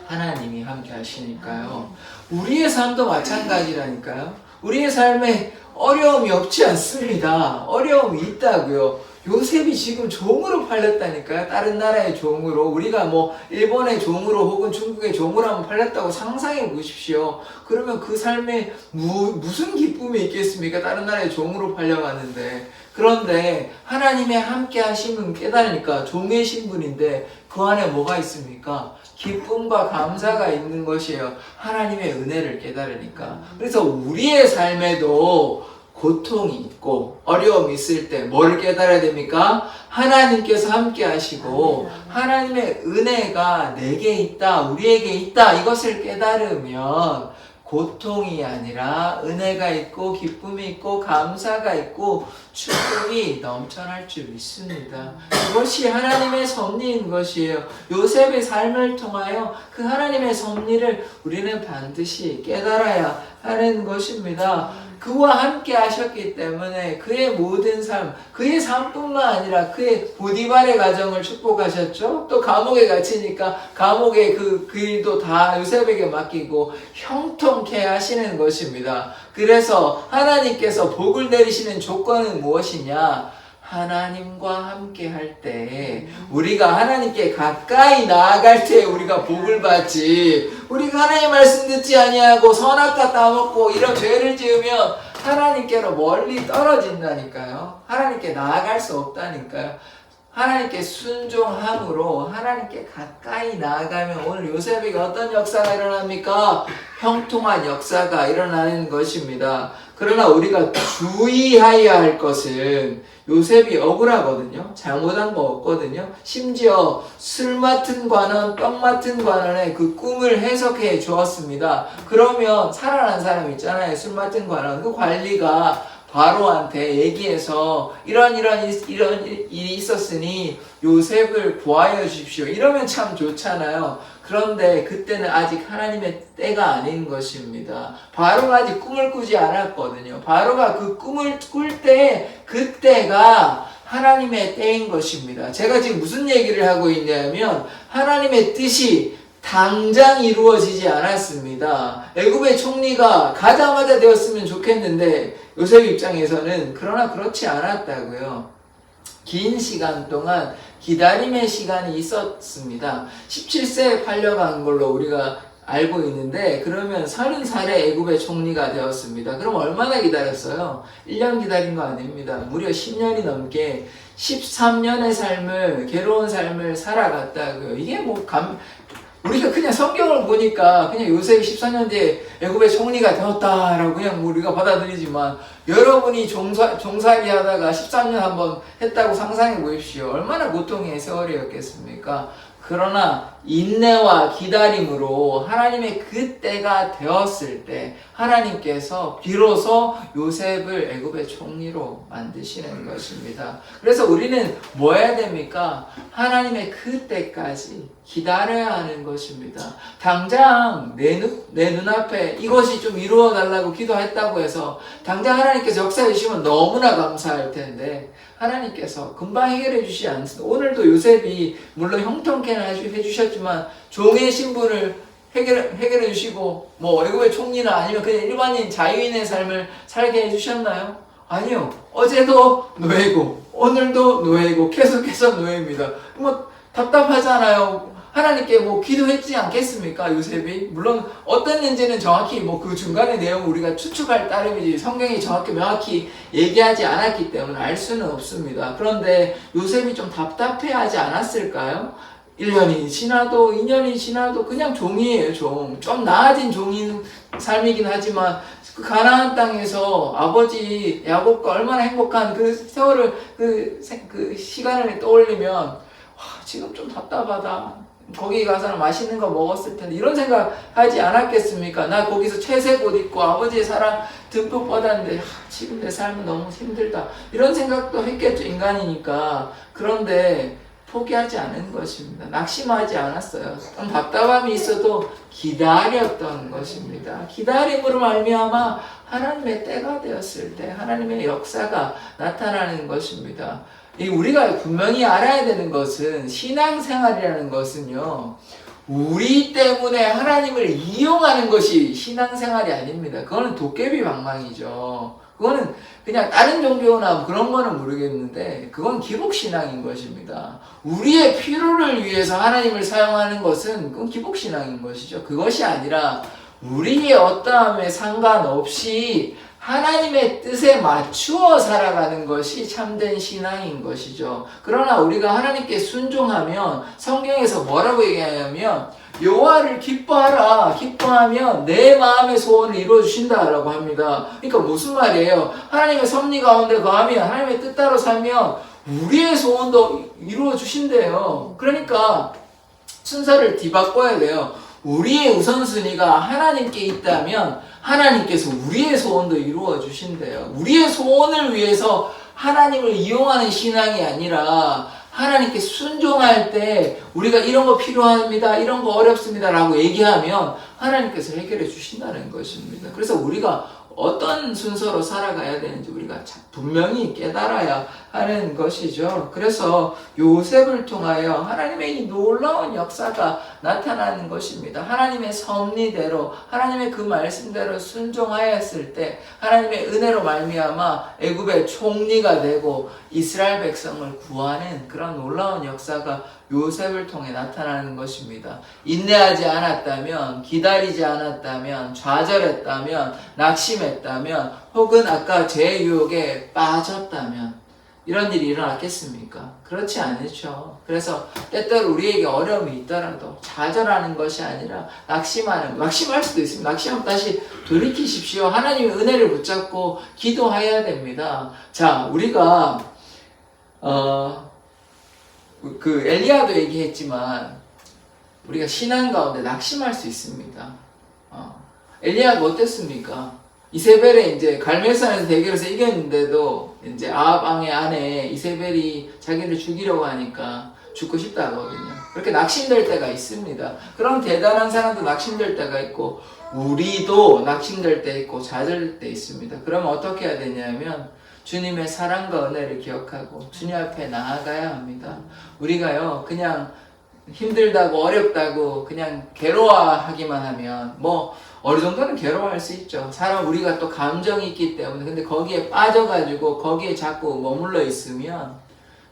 하나님이 함께 하시니까요. 우리의 삶도 마찬가지라니까요. 우리의 삶에 어려움이 없지 않습니다. 어려움이 있다고요. 요셉이 지금 종으로 팔렸다니까요. 다른 나라의 종으로. 우리가 일본의 종으로 혹은 중국의 종으로 한번 팔렸다고 상상해 보십시오. 그러면 그 삶에 무슨 기쁨이 있겠습니까? 다른 나라의 종으로 팔려가는데. 그런데 하나님의 함께 하심은 깨달으니까 종의 신분인데 그 안에 뭐가 있습니까? 기쁨과 감사가 있는 것이에요. 하나님의 은혜를 깨달으니까. 그래서 우리의 삶에도 고통이 있고 어려움이 있을 때 뭐를 깨달아야 됩니까? 하나님께서 함께 하시고 하나님의 은혜가 내게 있다, 우리에게 있다, 이것을 깨달으면 고통이 아니라 은혜가 있고 기쁨이 있고 감사가 있고 축복이 넘쳐날 줄 믿습니다. 그것이 하나님의 섭리인 것이에요. 요셉의 삶을 통하여 그 하나님의 섭리를 우리는 반드시 깨달아야 하는 것입니다. 그와 함께 하셨기 때문에 그의 모든 삶, 그의 삶뿐만 아니라 그의 보디발의 가정을 축복하셨죠. 또 감옥에 갇히니까 감옥의 그 일도 다 요셉에게 맡기고 형통케 하시는 것입니다. 그래서 하나님께서 복을 내리시는 조건은 무엇이냐? 하나님과 함께 할 때, 우리가 하나님께 가까이 나아갈 때 우리가 복을 받지, 우리가 하나님의 말씀 듣지 아니하고 선악과 따먹고 이런 죄를 지으면 하나님께로 멀리 떨어진다니까요. 하나님께 나아갈 수 없다니까요. 하나님께 순종함으로 하나님께 가까이 나아가면 오늘 요셉에게 어떤 역사가 일어납니까? 형통한 역사가 일어나는 것입니다. 그러나 우리가 주의해야 할 것은 요셉이 억울하거든요. 잘못한 거 없거든요. 심지어 술 맡은 관원, 떡 맡은 관원의 그 꿈을 해석해 주었습니다. 그러면 살아난 사람 있잖아요. 술 맡은 관원. 그 관리가 바로한테 얘기해서 이런 일이 있었으니 요셉을 구하여 주십시오. 이러면 참 좋잖아요. 그런데 그때는 아직 하나님의 때가 아닌 것입니다. 바로가 아직 꿈을 꾸지 않았거든요. 바로가 그 꿈을 꿀 때 그때가 하나님의 때인 것입니다. 제가 지금 무슨 얘기를 하고 있냐면 하나님의 뜻이 당장 이루어지지 않았습니다. 애굽의 총리가 가자마자 되었으면 좋겠는데 요셉 입장에서는 그러나 그렇지 않았다고요. 긴 시간 동안 기다림의 시간이 있었습니다. 17세에 팔려간 걸로 우리가 알고 있는데 그러면 30살에 애굽의 총리가 되었습니다. 그럼 얼마나 기다렸어요? 1년 기다린 거 아닙니다. 무려 10년이 넘게 13년의 삶을, 괴로운 삶을 살아갔다고요. 이게 우리가 그냥 성경을 보니까 그냥 요셉이 14년 뒤에 애굽의 총리가 되었다라고 그냥 우리가 받아들이지만 여러분이 종살이 하다가 13년 한번 했다고 상상해 보십시오. 얼마나 고통의 세월이었겠습니까? 그러나 인내와 기다림으로 하나님의 그 때가 되었을 때 하나님께서 비로소 요셉을 애굽의 총리로 만드시는 것입니다. 그래서 우리는 뭐 해야 됩니까? 하나님의 그 때까지 기다려야 하는 것입니다. 당장 내 눈앞에 이것이 좀 이루어 달라고 기도했다고 해서 당장 하나님께서 역사해 주시면 너무나 감사할 텐데 하나님께서 금방 해결해 주시지 않습니다. 오늘도 요셉이 물론 형통케는 해주셨지만 종의 신분을 해결해 주시고 애굽의 총리나 아니면 그냥 일반인 자유인의 삶을 살게 해주셨나요? 아니요. 어제도 노예고 오늘도 노예고 계속해서 노예입니다. 답답하잖아요. 하나님께 기도했지 않겠습니까? 요셉이 물론 어땠는지는 정확히 그 중간의 내용을 우리가 추측할 따름이지 성경이 정확히 명확히 얘기하지 않았기 때문에 알 수는 없습니다. 그런데 요셉이 좀 답답해하지 않았을까요? 1년이 지나도 2년이 지나도 그냥 종이에요. 좀 나아진 종인 삶이긴 하지만 그 가나안 땅에서 아버지 야곱과 얼마나 행복한 그 세월을 그 시간을 떠올리면 지금 좀 답답하다. 거기 가서는 맛있는 거 먹었을 텐데 이런 생각 하지 않았겠습니까? 나 거기서 채색 옷 입고 아버지의 사랑 듬뿍 받았는데 지금 내 삶은 너무 힘들다. 이런 생각도 했겠죠. 인간이니까. 그런데 포기하지 않은 것입니다. 낙심하지 않았어요. 좀 답답함이 있어도 기다렸던 것입니다. 기다림으로 말미암아 하나님의 때가 되었을 때 하나님의 역사가 나타나는 것입니다. 우리가 분명히 알아야 되는 것은 신앙생활이라는 것은요. 우리 때문에 하나님을 이용하는 것이 신앙생활이 아닙니다. 그거는 도깨비 방망이죠. 그거는 그냥 다른 종교나 그런 거는 모르겠는데 그건 기복신앙인 것입니다. 우리의 필요를 위해서 하나님을 사용하는 것은 그건 기복신앙인 것이죠. 그것이 아니라 우리의 어떠함에 상관없이 하나님의 뜻에 맞추어 살아가는 것이 참된 신앙인 것이죠. 그러나 우리가 하나님께 순종하면 성경에서 뭐라고 얘기하냐면 여호와를 기뻐하라. 기뻐하면 내 마음의 소원을 이루어 주신다라고 합니다. 그러니까 무슨 말이에요? 하나님의 섭리 가운데 거하면 하나님의 뜻 따라 살면 우리의 소원도 이루어 주신대요. 그러니까 순서를 뒤바꿔야 돼요. 우리의 우선순위가 하나님께 있다면 하나님께서 우리의 소원도 이루어 주신대요. 우리의 소원을 위해서 하나님을 이용하는 신앙이 아니라 하나님께 순종할 때 우리가 이런 거 필요합니다. 이런 거 어렵습니다. 라고 얘기하면 하나님께서 해결해 주신다는 것입니다. 그래서 우리가 어떤 순서로 살아가야 되는지 우리가 분명히 깨달아야 하는 것이죠. 그래서 요셉을 통하여 하나님의 이 놀라운 역사가 나타나는 것입니다. 하나님의 섭리대로 하나님의 그 말씀대로 순종하였을 때 하나님의 은혜로 말미암아 애굽의 총리가 되고 이스라엘 백성을 구하는 그런 놀라운 역사가 요셉을 통해 나타나는 것입니다. 인내하지 않았다면, 기다리지 않았다면, 좌절했다면, 낙심했다면, 혹은 아까 죄의 유혹에 빠졌다면 이런 일이 일어났겠습니까? 그렇지 않죠. 그래서 때때로 우리에게 어려움이 있더라도 좌절하는 것이 아니라 낙심할 수도 있습니다. 낙심하면 다시 돌이키십시오. 하나님의 은혜를 붙잡고 기도해야 됩니다. 자, 우리가 그 엘리야도 얘기했지만 우리가 신앙 가운데 낙심할 수 있습니다. 엘리야가 어땠습니까? 이세벨의 이제 갈멜산에서 대결해서 이겼는데도 이제 아합 왕의 아내 이세벨이 자기를 죽이려고 하니까 죽고 싶다 하거든요. 그렇게 낙심될 때가 있습니다. 그런 대단한 사람도 낙심될 때가 있고 우리도 낙심될 때 있고 좌절될 때 있습니다. 그러면 어떻게 해야 되냐면 주님의 사랑과 은혜를 기억하고 주님 앞에 나아가야 합니다. 우리가요 그냥 힘들다고 어렵다고 그냥 괴로워하기만 하면 뭐 어느 정도는 괴로워할 수 있죠. 사람 우리가 또 감정이 있기 때문에. 근데 거기에 빠져가지고 거기에 자꾸 머물러 있으면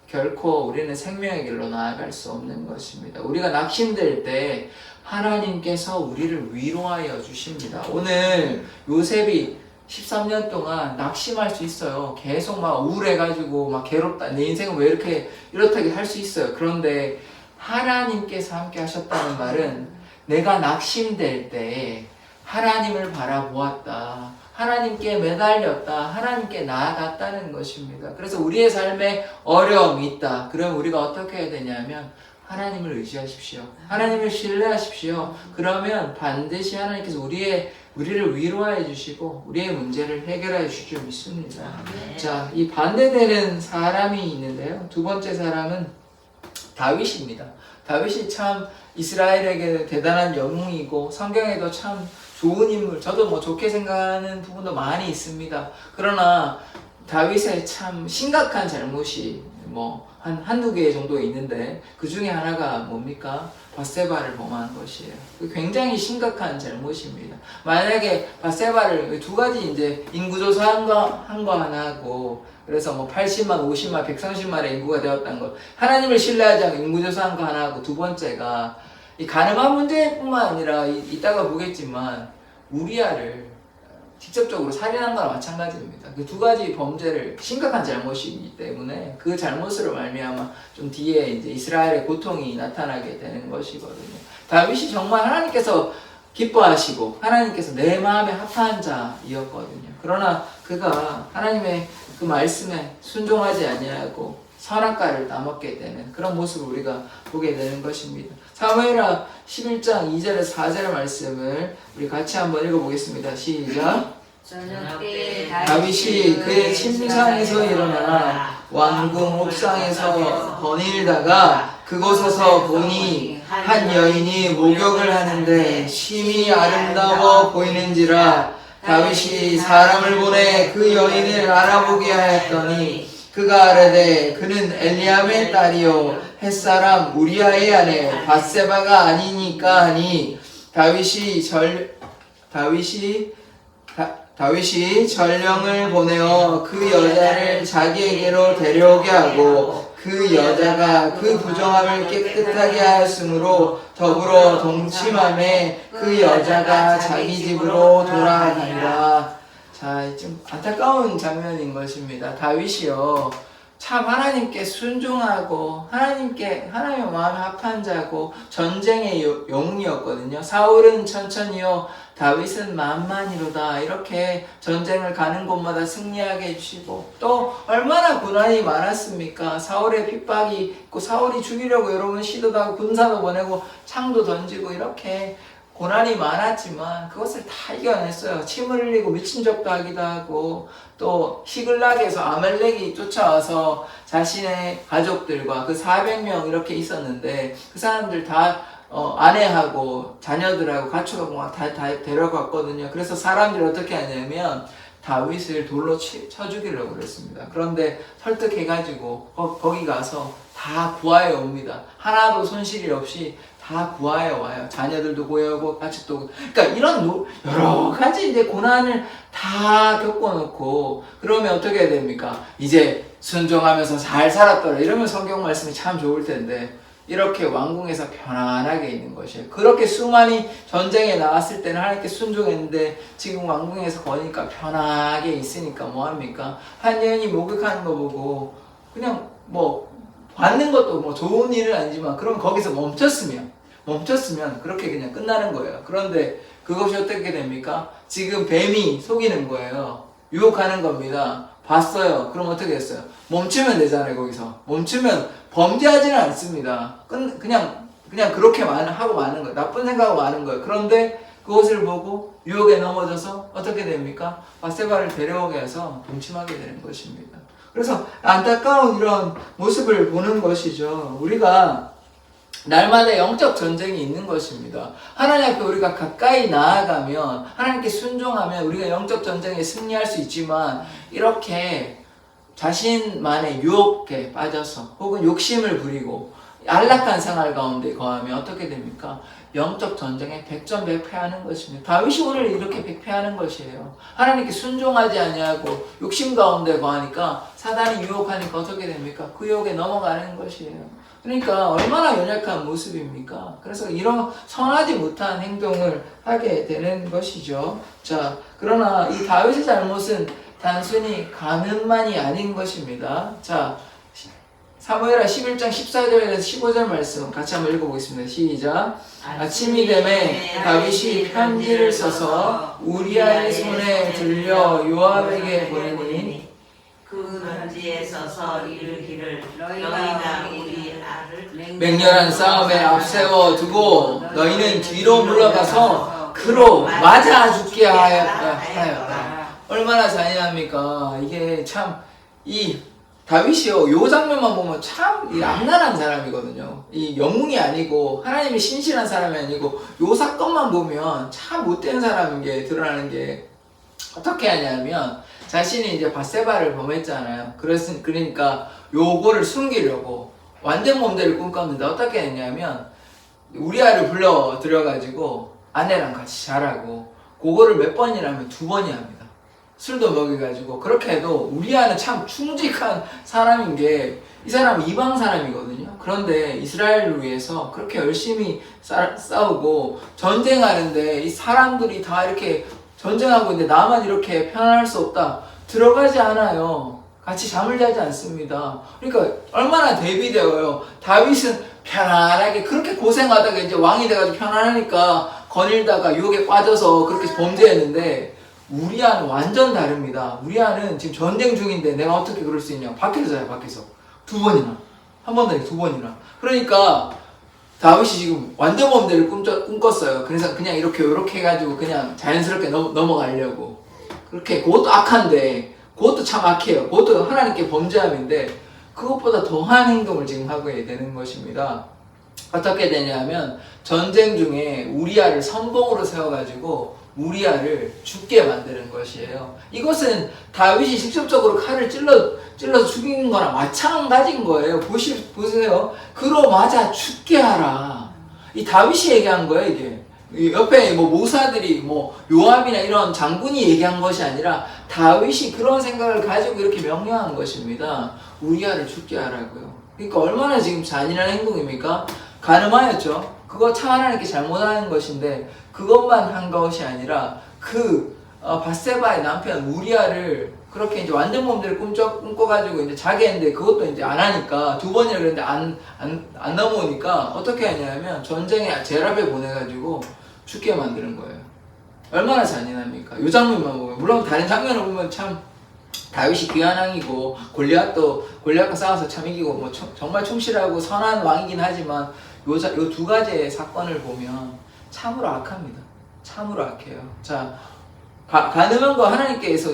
결코 우리는 생명의 길로 나아갈 수 없는 것입니다. 우리가 낙심될 때 하나님께서 우리를 위로하여 주십니다. 오늘 요셉이 13년 동안 낙심할 수 있어요. 계속 막 우울해가지고 막 괴롭다. 내 인생은 왜 이렇게 할 수 있어요. 그런데 하나님께서 함께 하셨다는 말은 내가 낙심될 때 하나님을 바라보았다. 하나님께 매달렸다. 하나님께 나아갔다는 것입니다. 그래서 우리의 삶에 어려움이 있다. 그럼 우리가 어떻게 해야 되냐면 하나님을 의지하십시오. 하나님을 신뢰하십시오. 그러면 반드시 하나님께서 우리를 위로해 주시고 우리의 문제를 해결해 주실 줄 믿습니다. 자, 이 반대되는 사람이 있는데요. 두 번째 사람은 다윗입니다. 다윗이 참 이스라엘에게 대단한 영웅이고 성경에도 참 좋은 인물, 저도 뭐 좋게 생각하는 부분도 많이 있습니다. 그러나 다윗의 참 심각한 잘못이 뭐 한두 개 정도 있는데 그 중에 하나가 뭡니까? 밧세바를 범한 것이에요. 굉장히 심각한 잘못입니다. 만약에 밧세바를 두 가지 이제 인구조사 한 거 하나 하고 그래서 뭐 80만, 50만, 130만의 인구가 되었다는 것. 하나님을 신뢰하지 않고 인구조사 한 거 하나 하고 두 번째가 이 가늠한 문제뿐만 아니라 이따가 보겠지만 우리아를 직접적으로 살인한 거나 마찬가지입니다. 그 두 가지 범죄를 심각한 잘못이기 때문에 그 잘못으로 말미암아 좀 뒤에 이제 이스라엘의 고통이 나타나게 되는 것이거든요. 다윗이 정말 하나님께서 기뻐하시고 하나님께서 내 마음에 합한 자이었거든요. 그러나 그가 하나님의 그 말씀에 순종하지 아니하고 선악과를 따먹게 되는 그런 모습을 우리가 보게 되는 것입니다. 사무엘하 11장 2절에서 4절의 말씀을 우리 같이 한번 읽어보겠습니다. 시작. 다윗이 그의 침상에서 일어나 왕궁 옥상에서 거닐다가 그곳에서 보니 한 여인이 목욕을 하는데 심히 아름다워 보이는지라 다윗이 사람을 보내 그 여인을 알아보게 하였더니 그가 아뢰되 그는 엘리암의 딸이요 햇사람 우리아의 아내 밧세바가 아니니까 하니 다윗이 전령을 보내어 그 여자를 자기에게로 데려오게 하고 그 여자가 그 부정함을 깨끗하게 하였으므로 더불어 동침함에 그 여자가 자기 집으로 돌아가니라. 자, 좀 안타까운 장면인 것입니다. 다윗이요 참 하나님께 순종하고 하나님의 마음에 합한 자고 전쟁의 영웅이었거든요. 사울은 천천히요 다윗은 만만히로다. 이렇게 전쟁을 가는 곳마다 승리하게 해주시고 또 얼마나 고난이 많았습니까? 사울의 핍박이 있고 사울이 죽이려고 여러 번 시도도 하고 군사도 보내고 창도 던지고 이렇게 고난이 많았지만 그것을 다 이겨냈어요. 침을 흘리고 미친 척도 하기도 하고 또 시글락에서 아말렉이 쫓아와서 자신의 가족들과 그 400명 이렇게 있었는데 그 사람들 다 아내하고 자녀들하고 가축하고 막 다 데려갔거든요. 그래서 사람들이 어떻게 하냐면 다윗을 돌로 쳐 죽이려고 그랬습니다. 그런데 설득해가지고 거기 가서 다 구하여 옵니다. 하나도 손실이 없이 다 구하여 와요. 자녀들도 구해오고 가축도. 그러니까 이런 여러 가지 이제 고난을 다 겪어놓고 그러면 어떻게 해야 됩니까? 이제 순종하면서 잘 살았더라. 이러면 성경 말씀이 참 좋을 텐데 이렇게 왕궁에서 편안하게 있는 것이에요. 그렇게 수많이 전쟁에 나왔을 때는 하나님께 순종했는데 지금 왕궁에서 거니까 편하게 있으니까 뭐합니까? 한 여인이 목욕하는 거 보고 그냥 뭐 받는 것도 뭐 좋은 일은 아니지만 그럼 거기서 멈췄으면 그렇게 그냥 끝나는 거예요. 그런데 그것이 어떻게 됩니까? 지금 뱀이 속이는 거예요. 유혹하는 겁니다. 봤어요. 그럼 어떻게 했어요? 멈추면 되잖아요. 거기서 멈추면 범죄하지는 않습니다. 그냥 그렇게 하고 마는 거예요. 나쁜 생각하고 마는 거예요. 그런데 그것을 보고 유혹에 넘어져서 어떻게 됩니까? 바세바를 데려오게 해서 동침하게 되는 것입니다. 그래서 안타까운 이런 모습을 보는 것이죠. 우리가 날마다 영적 전쟁이 있는 것입니다. 하나님 앞에 우리가 가까이 나아가면, 하나님께 순종하면 우리가 영적 전쟁에 승리할 수 있지만, 이렇게 자신만의 유혹에 빠져서 혹은 욕심을 부리고 안락한 생활 가운데 거하면 어떻게 됩니까? 영적 전쟁에 백전백패하는 것입니다. 다윗이 오늘 이렇게 백패하는 것이에요. 하나님께 순종하지 아니하고 욕심 가운데 거하니까 사단이 유혹하니까 어떻게 됩니까? 그 유혹에 넘어가는 것이에요. 그러니까 얼마나 연약한 모습입니까? 그래서 이런 선하지 못한 행동을 하게 되는 것이죠. 자, 그러나 이 다윗의 잘못은 단순히 가늠만이 아닌 것입니다. 자, 사무엘하 11장 14절에서 15절 말씀 같이 한번 읽어보겠습니다. 시작. 아침이 되매 다윗이 편지를 써서 우리아의 손에 들려 요압에게 보내니 그 편지에 써서 이르기를 너희가 우리 아를 맹렬한 싸움에 앞세워 두고 너희는 뒤로 물러가서 그로 맞아 죽게 하였다. 얼마나 잔인합니까? 이게 참 이 다윗이요, 요 장면만 보면 참 악랄한 사람이거든요. 이 영웅이 아니고 하나님이 신실한 사람이 아니고 요 사건만 보면 참 못된 사람인 게 드러나는 게 어떻게 하냐면 자신이 이제 밧세바를 범했잖아요. 그러니까 요거를 숨기려고 완전 몸대를 꿈꿨는데 어떻게 했냐면 우리아를 불러 들여가지고 아내랑 같이 자라고 그거를 몇 번이라면 2번이 합니다. 술도 먹여가지고 그렇게 해도 우리아는 참 충직한 사람인 게 이 사람은 이방 사람이거든요. 그런데 이스라엘을 위해서 그렇게 열심히 싸우고 전쟁하는데 이 사람들이 다 이렇게 전쟁하고 있는데 나만 이렇게 편안할 수 없다. 들어가지 않아요. 같이 잠을 자지 않습니다. 그러니까 얼마나 대비되어요. 다윗은 편안하게 그렇게 고생하다가 이제 왕이 돼가지고 편안하니까 거닐다가 유혹에 빠져서 그렇게 범죄했는데 우리아는 완전 다릅니다. 우리아는 지금 전쟁 중인데 내가 어떻게 그럴 수 있냐. 밖에서 자요. 밖에서 2번이나 한 번도 아니고 2번이나. 그러니까 다윗이 지금 완전 범죄를 꿈꿨어요. 그래서 그냥 이렇게 해가지고 그냥 자연스럽게 넘어가려고. 그렇게 그것도 악한데 그것도 참 악해요. 그것도 하나님께 범죄함인데 그것보다 더한 행동을 지금 하게 되는 것입니다. 어떻게 되냐면 전쟁 중에 우리아를 선봉으로 세워가지고 우리아를 죽게 만드는 것이에요. 이것은 다윗이 직접적으로 칼을 찔러서 죽이는 거랑 마찬가지인 거예요. 보세요. 그로 맞아 죽게 하라. 이 다윗이 얘기한 거예요, 이게. 옆에 뭐 모사들이 뭐 요압이나 이런 장군이 얘기한 것이 아니라 다윗이 그런 생각을 가지고 이렇게 명령한 것입니다. 우리아를 죽게 하라고요. 그러니까 얼마나 지금 잔인한 행동입니까? 가늠하였죠. 그거 참 하나님께 잘못하는 것인데 그것만 한 것이 아니라 밧세바의 남편 우리아를 그렇게 이제 완전 몸대를 꿈꿔가지고 이제 자게 했는데 그것도 이제 안 하니까 2번이나 그랬는데 안 넘어오니까 어떻게 하냐면 전쟁에 제랍에 보내가지고 죽게 만드는 거예요. 얼마나 잔인합니까? 이 장면만 보면 물론 다른 장면을 보면 참 다윗이 귀한 왕이고 골리앗과 싸워서 참 이기고 뭐 정말 충실하고 선한 왕이긴 하지만 요 2가지의 사건을 보면 참으로 악합니다. 참으로 악해요. 자, 가늠한 거 하나님께서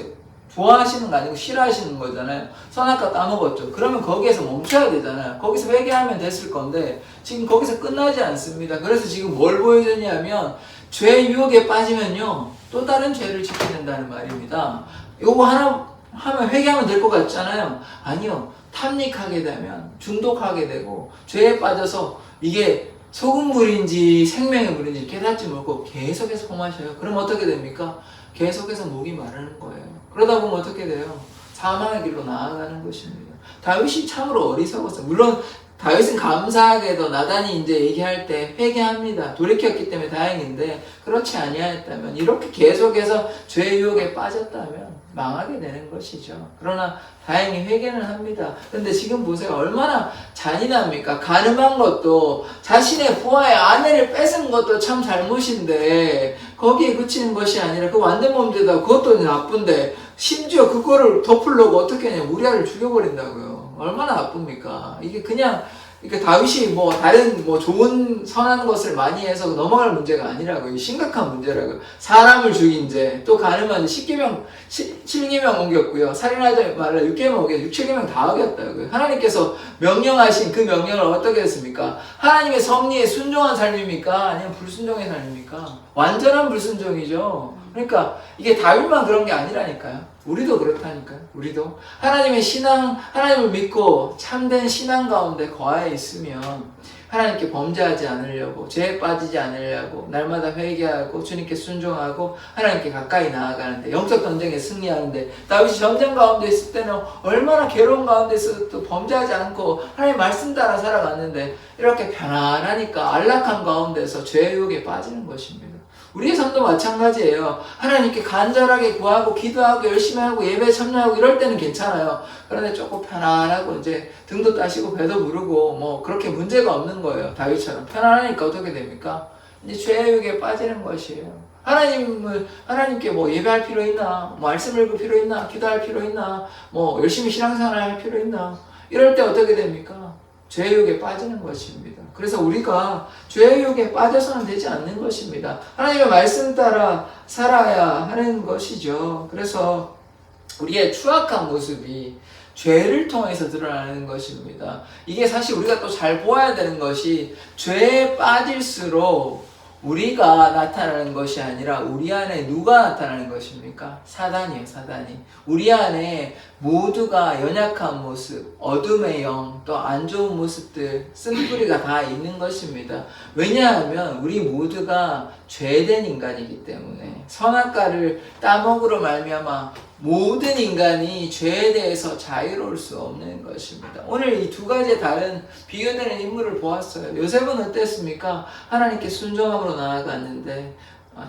좋아하시는 거 아니고 싫어하시는 거잖아요. 선악과 까먹었죠. 그러면 거기에서 멈춰야 되잖아요. 거기서 회개하면 됐을 건데 지금 거기서 끝나지 않습니다. 그래서 지금 뭘 보여주냐면 죄의 유혹에 빠지면요 또 다른 죄를 짓게 된다는 말입니다. 요거 하나 하면 회개하면 될 것 같잖아요. 아니요. 탐닉하게 되면 중독하게 되고 죄에 빠져서 이게 소금물인지 생명의 물인지 깨닫지 못하고 계속해서 험하셔요. 그럼 어떻게 됩니까? 계속해서 목이 마르는 거예요. 그러다 보면 어떻게 돼요? 사망의 길로 나아가는 것입니다. 다윗이 참으로 어리석었어요. 물론 다윗은 감사하게도 나단이 이제 얘기할 때 회개합니다. 돌이켰기 때문에 다행인데 그렇지 아니하였다면 이렇게 계속해서 죄의 유혹에 빠졌다면 망하게 되는 것이죠. 그러나 다행히 회개는 합니다. 근데 지금 보세요. 얼마나 잔인합니까? 가늠한 것도 자신의 부하의 아내를 뺏은 것도 참 잘못인데 거기에 그치는 것이 아니라 그 완전 범죄다. 그것도 나쁜데 심지어 그거를 덮으려고 어떻게 하냐. 우리아를 죽여버린다고요. 얼마나 나쁩니까? 이게 그냥 그러니까 다윗이 뭐 다른 뭐 좋은 선한 것을 많이 해서 넘어갈 문제가 아니라고요. 심각한 문제라고요. 사람을 죽인 죄, 또 가늠한 죄, 7계명 어겼고요. 살인하지 말라 6계명 어겼고 6, 7계명 다 어겼다고요. 하나님께서 명령하신 그 명령을 어떻게 했습니까? 하나님의 섭리에 순종한 삶입니까? 아니면 불순종의 삶입니까? 완전한 불순종이죠. 그러니까 이게 다윗만 그런 게 아니라니까요. 우리도 그렇다니까요. 우리도 하나님의 신앙, 하나님을 믿고 참된 신앙 가운데 거하에 있으면 하나님께 범죄하지 않으려고, 죄에 빠지지 않으려고 날마다 회개하고 주님께 순종하고 하나님께 가까이 나아가는데 영적 전쟁에 승리하는데 다윗이 전쟁 가운데 있을 때는 얼마나 괴로운 가운데 있어도 또 범죄하지 않고 하나님 말씀 따라 살아갔는데 이렇게 편안하니까 안락한 가운데서 죄의 유혹에 빠지는 것입니다. 우리의 삶도 마찬가지예요. 하나님께 간절하게 구하고 기도하고 열심히 하고 예배에 참여하고 이럴 때는 괜찮아요. 그런데 조금 편안하고 이제 등도 따시고 배도 부르고 뭐 그렇게 문제가 없는 거예요. 다윗처럼 편안하니까 어떻게 됩니까? 이제 죄의 유혹에 빠지는 것이에요. 하나님께 뭐 예배할 필요 있나? 뭐 말씀 읽을 필요 있나? 기도할 필요 있나? 뭐 열심히 신앙생활 할 필요 있나? 이럴 때 어떻게 됩니까? 죄의 유혹에 빠지는 것입니다. 그래서 우리가 죄의 유혹에 빠져서는 되지 않는 것입니다. 하나님의 말씀 따라 살아야 하는 것이죠. 그래서 우리의 추악한 모습이 죄를 통해서 드러나는 것입니다. 이게 사실 우리가 또 잘 보아야 되는 것이 죄에 빠질수록 우리가 나타나는 것이 아니라 우리 안에 누가 나타나는 것입니까? 사단이요, 사단이. 우리 안에 모두가 연약한 모습, 어둠의 영, 또 안 좋은 모습들, 쓴뿌리가 다 있는 것입니다. 왜냐하면 우리 모두가 죄된 인간이기 때문에 선악과를 따먹으로 말미암아 모든 인간이 죄에 대해서 자유로울 수 없는 것입니다. 오늘 이 두 가지의 다른 비교되는 인물을 보았어요. 요셉은 어땠습니까? 하나님께 순종함으로 나아갔는데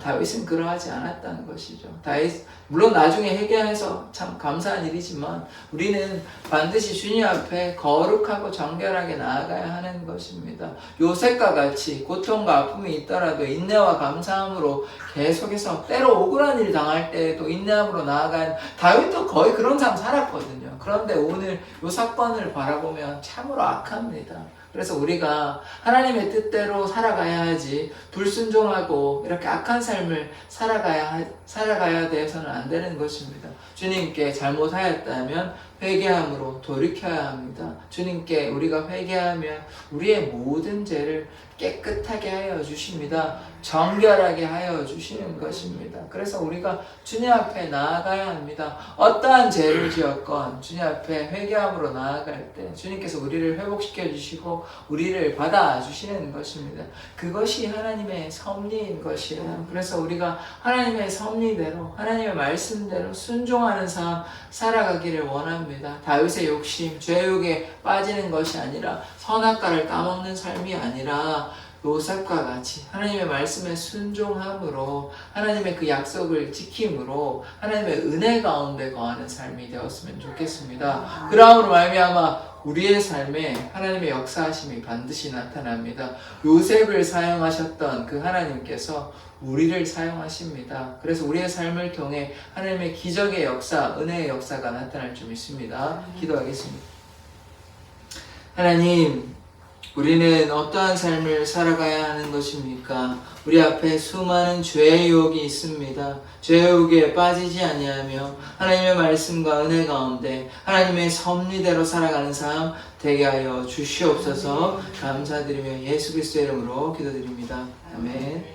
다윗은 그러하지 않았다는 것이죠. 다윗 물론 나중에 회개해서 참 감사한 일이지만 우리는 반드시 주님 앞에 거룩하고 정결하게 나아가야 하는 것입니다. 요셉과 같이 고통과 아픔이 있더라도 인내와 감사함으로 계속해서 때로 억울한 일 당할 때에도 인내함으로 나아간 다윗도 거의 그런 삶 살았거든요. 그런데 오늘 이 사건을 바라보면 참으로 악합니다. 그래서 우리가 하나님의 뜻대로 살아가야 하지 불순종하고 이렇게 악한 삶을 살아가야 돼서는 안 되는 것입니다. 주님께 잘못하였다면 회개함으로 돌이켜야 합니다. 주님께 우리가 회개하면 우리의 모든 죄를 깨끗하게 하여 주십니다. 정결하게 하여 주시는 것입니다. 그래서 우리가 주님 앞에 나아가야 합니다. 어떠한 죄를 지었건 주님 앞에 회개함으로 나아갈 때 주님께서 우리를 회복시켜 주시고 우리를 받아주시는 것입니다. 그것이 하나님의 섭리인 것이에요. 그래서 우리가 하나님의 섭리대로 하나님의 말씀대로 순종하는 삶 살아가기를 원합니다. 다윗의 욕심, 죄욕에 빠지는 것이 아니라 선악과를 까먹는 삶이 아니라 요셉과 같이 하나님의 말씀에 순종함으로 하나님의 그 약속을 지킴으로 하나님의 은혜 가운데 거하는 삶이 되었으면 좋겠습니다. 그러함으로 말미암아 우리의 삶에 하나님의 역사하심이 반드시 나타납니다. 요셉을 사용하셨던 그 하나님께서 우리를 사용하십니다. 그래서 우리의 삶을 통해 하나님의 기적의 역사, 은혜의 역사가 나타날 줄 믿습니다. 기도하겠습니다. 하나님, 우리는 어떠한 삶을 살아가야 하는 것입니까? 우리 앞에 수많은 죄의 유혹이 있습니다. 죄의 유혹에 빠지지 아니하며 하나님의 말씀과 은혜 가운데 하나님의 섭리대로 살아가는 삶 되게 하여 주시옵소서. 감사드리며 예수 그리스도의 이름으로 기도드립니다. 아멘.